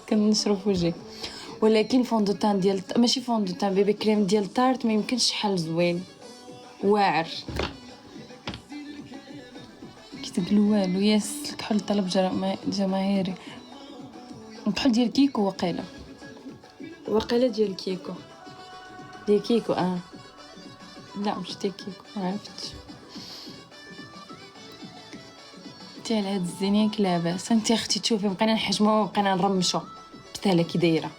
كنشرب في وجهي. ولكن فوندوتان ديال ماشي فوندوتان، بيبي كريم ديال طارت ما يمكنش شحال زوين واعر كيتقلو والو. ياس الكحول طلب جماهيري. الكحول ديال كيكو وقيله ديال كيكو لا مش ديال كيكو ما عرفتش. تي على هاد الزينين لاباس انت اختي تشوفي بقينا نحجمو وبقينا نرمشو بسهله كي دايره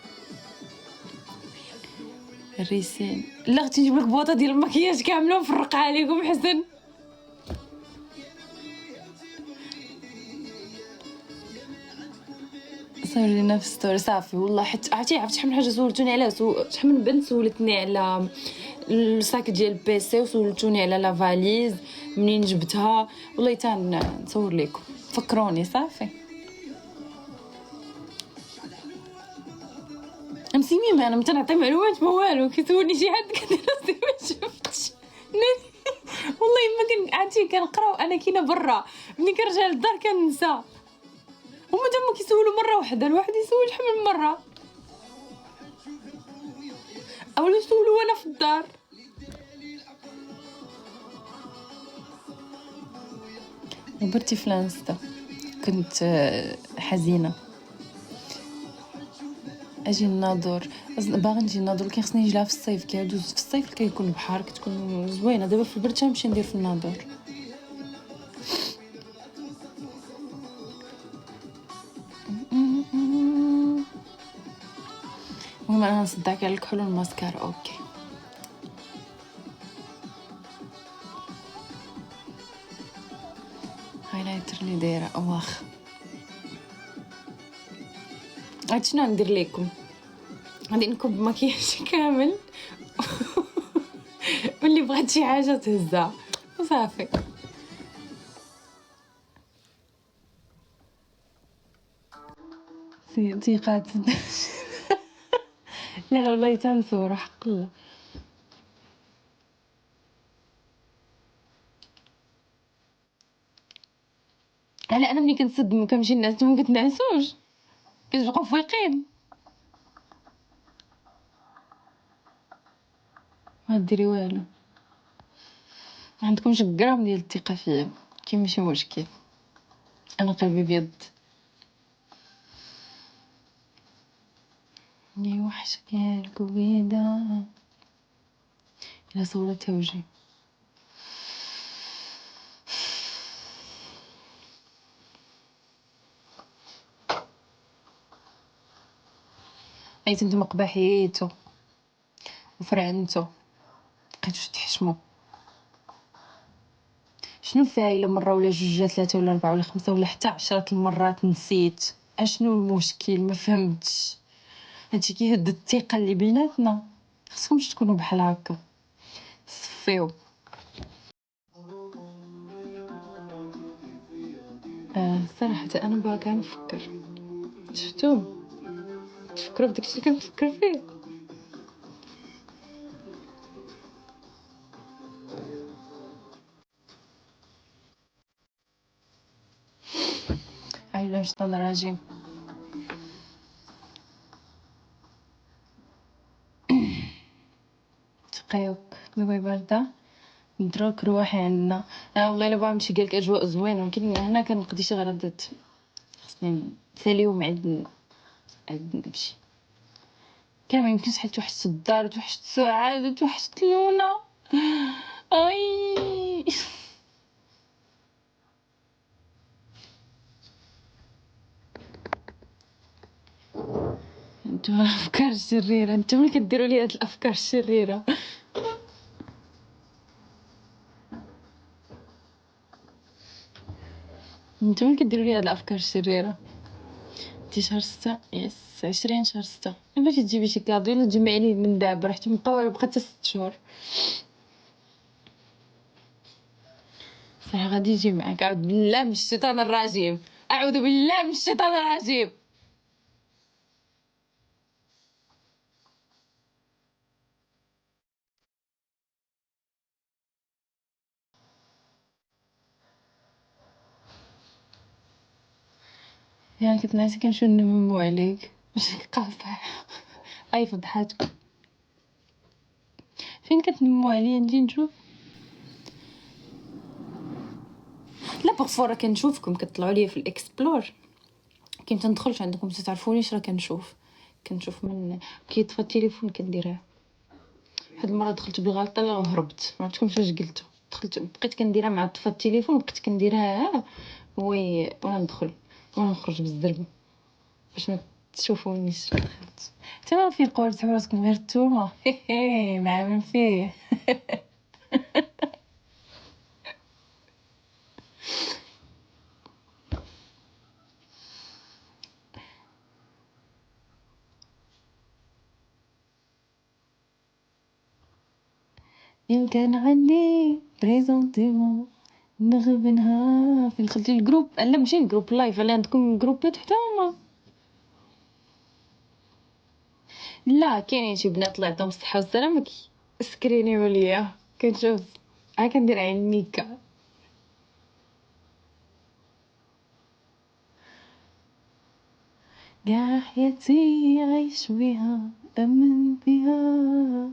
الريسين. لا اختي نجيب لك بواطه ديال المكياج كامله ونفرقها عليكم حسن. صور لينا في ستوري صافي والله. حيت عرفتي شحال من حاجه سولتوني عليها. شحال من بنت سولتني على الساك ديال البيسي وسولتوني على لا فاليز منين جبتها. والله نصور لكم فكروني صافي. مسيمي ما انا متنعطي معلومات ما والو. كيسولني شي حد كندير راسي ما شفتش. والله ما عرفتي كنقرا وانا كاينه برا. ملي كنرجع للدار كننسى. هما تما كيسولوا مره واحده الواحد يسول شحال من مره. اولا يسولوا وانا في الدار. عبرتي في الانستا كنت حزينه. اجي الناظور باغي نجي الناظور كي خصني نجي لها في الصيف. كيدوز في الصيف كيكون البحر كتكون زوينه. دابا في البرد تنمشي ندير في الناظور. المهم انا نصدعك على الكحول والماسكارا. اوكي هايلايتر اللي دايره اواخ. عاد شنو ندير لكم؟ غادي نكب مكياج كامل واللي بغات شي حاجه تهزها وصافي. ثقات لا والله تنصور حق الله. انا ملي كنصدم كنمشي الناس نتوما كتنعسوش كتبقاو فايقين. ما ديري والو. ما عندكمش غرام ديال الثقه فيا. كاين ماشي مشكل. انا قلبي بيض. لي وحشك يا الكويدة الى صورتها وجهي. عيت نتوما قباحيتو وفرعنتو بقيتوش تحشموا. شنو فايله مره ولا جوج ولا ثلاثه ولا اربعه ولا خمسه ولا حتى 10 المرات نسيت؟ اشنو المشكل؟ ما فهمتش. هادشي كيهد الثقه اللي بيناتنا. خصكمش تكونوا بحال هكا. صفيو. صراحه انا باغا نفكر. شفتو تفكروا بداكشي اللي كنفكر فيه. عايله شطان راجيم. تقيوك دابا بارده ندروك روحي عندنا. والله الا باغا نمشي قالك اجواء زوينه ولكن هنا كنقضي شي غرضات. خصني نساليهم عند نمشي. كان ما يمكنش حيت وحشت الدار وحشت سعاد وحشت لونا. اي انتم الافكار الشريره. انتم اللي كديروا لي هاد الافكار الشريره. انتم اللي كديروا لي هاد الافكار الشريره. انتي شهر 6 يس 20 شهر 6 باش تجيبي شي كادو يلا تجمعي لي من دابا. رحتي مقاوله بقات حتى 6 شهور. صح غادي يجي معاك. اعوذ بالله من الشيطان الرجيم. اعوذ بالله من الشيطان الرجيم. يعني كنت ناسي كنشوف نمو عليك باش قاصح. اي فضحاتكم. فين كتنمو عليا نجي نشوف؟ لا بغفور راه كنشوفكم كتطلعوا ليا في الاكسبلور، كي تندخلش عندكم تعرفونيش راه كنشوف من كيطفى التليفون كنديرها. واحد المره دخلت بالغلطه وهربت، ما عرفتكمش واش قلتو. دخلت بقيت كنديرها مع طفى التليفون، بقيت كنديرها وانا ندخل وانا نخرج بالزربه باش ما تشوفونيش. دخلت تما في قولت راسكم غير نتوما نعمل فيه. إن كان عندي بريزونتيمون نغيب نهار فين دخلتي الجروب؟ لا ماشي الجروب لايف، لا عندكم جروبات حتى هما؟ لا كاينين شي بنات الله يعطيهم الصحة والسلامة سكرينيو ليا كنشوف، ها كندير عين الميكا. كاع حياتي عايش بيها أمن بيها.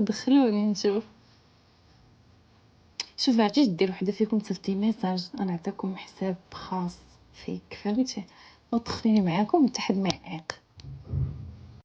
دخلوني نشوف. شوف عرفتيش دير وحده فيكم تصيفطي ميساج انا نعطيكم حساب خاص فيك فهمتي، ودخليني معاكم حتى حد ما يعيق.